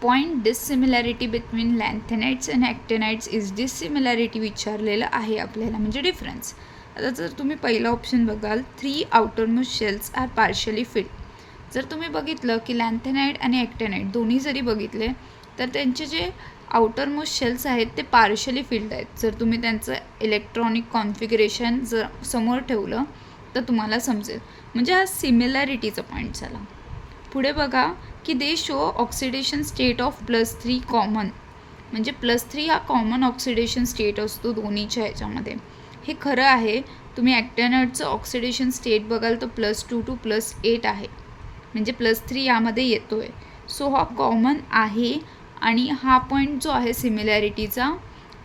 Point डिसिमिलॅरिटी between लॅन्थेनाइड्स and ॲक्टिनाइड्स is डिसिमिलॅरिटी विचारलेलं आहे आपल्याला, म्हणजे डिफरन्स. आता जर तुम्ही पहिला ऑप्शन बघाल, 3 outermost shells are partially filled. जर तुम्ही बघितलं की लॅन्थेनाइड आणि ॲक्टिनाइड दोन्ही जरी बघितले तर त्यांचे जे आउटरमोस्ट शेल्स आहेत ते पार्शियली फिल्ड आहेत. जर तुम्ही त्यांचं इलेक्ट्रॉनिक कॉन्फिगरेशन जर समोर ठेवलं तर तुम्हाला समजेल, म्हणजे हा सिमिलॅरिटीचा पॉईंट झाला. पुढे बघा की दे show oxidation state of +3 common, म्हणजे +3 हा कॉमन ऑक्सिडेशन स्टेट असतो दोन्हीच्या ह्याच्यामध्ये. हे खरं आहे. तुम्ही ॲक्टिनाइडचं ऑक्सिडेशन स्टेट बघाल तर +2 to +8 आहे, म्हणजे +3 यामध्ये येतो आहे. सो हा कॉमन आहे. आणि हा पॉईंट जो आहे सिमिलॅरिटीचा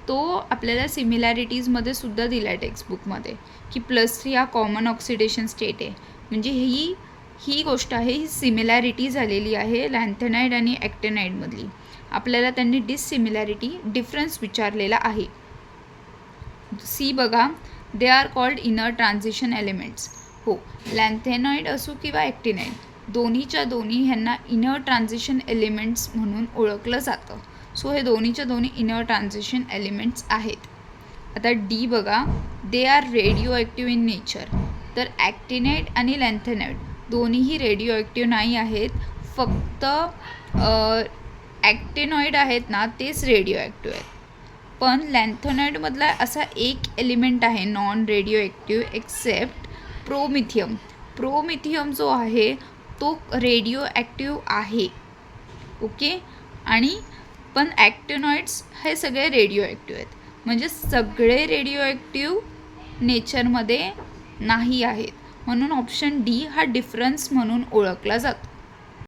तो आपल्याला सिमिलॅरिटीजमध्ये सुद्धा दिला आहे टेक्स्टबुकमध्ये, की +3 हा कॉमन ऑक्सिडेशन स्टेट आहे. म्हणजे ही गोष्ट आहे, ही सिमिलॅरिटी झालेली आहे लॅन्थेनाइड आणि ॲक्टिनाइडमधली. आपल्याला त्यांनी डिसिमिलॅरिटी डिफरन्स विचारलेला आहे. सी बघा, they are called inner transition elements. हो, लॅन्थेनाइड असो किंवा ॲक्टिनाइड दोन्हीच्या दोन्ही ह्यांना इनर ट्रान्झिशन एलिमेंट्स म्हणून ओळखलं जातं. सो हे दोन्हीच्या दोन्ही इनर ट्रान्झिशन एलिमेंट्स आहेत. आता डी बघा, they are radio active in nature. तर ॲक्टिनाइड आणि लॅन्थेनाइड दोन्हीही रेडिओ ॲक्टिव्ह नाही आहेत, फक्त ॲक्टिनॉइड आहेत ना तेच रेडिओ ॲक्टिव्ह आहेत. पण लॅन्थेनाइडमधला असा एक एलिमेंट आहे non radioactive except promethium. Promethium जो आहे तो रेडिओ ॲक्टिव्ह आहे. ओके. आणि पण ॲक्टिनॉइड्स हे सगळे रेडिओ ॲक्टिव्ह आहेत, म्हणजे सगळे रेडिओ ॲक्टिव्ह नेचरमध्ये नाही आहेत. म्हणून ऑप्शन डी हा डिफरन्स म्हणून ओळखला जातो.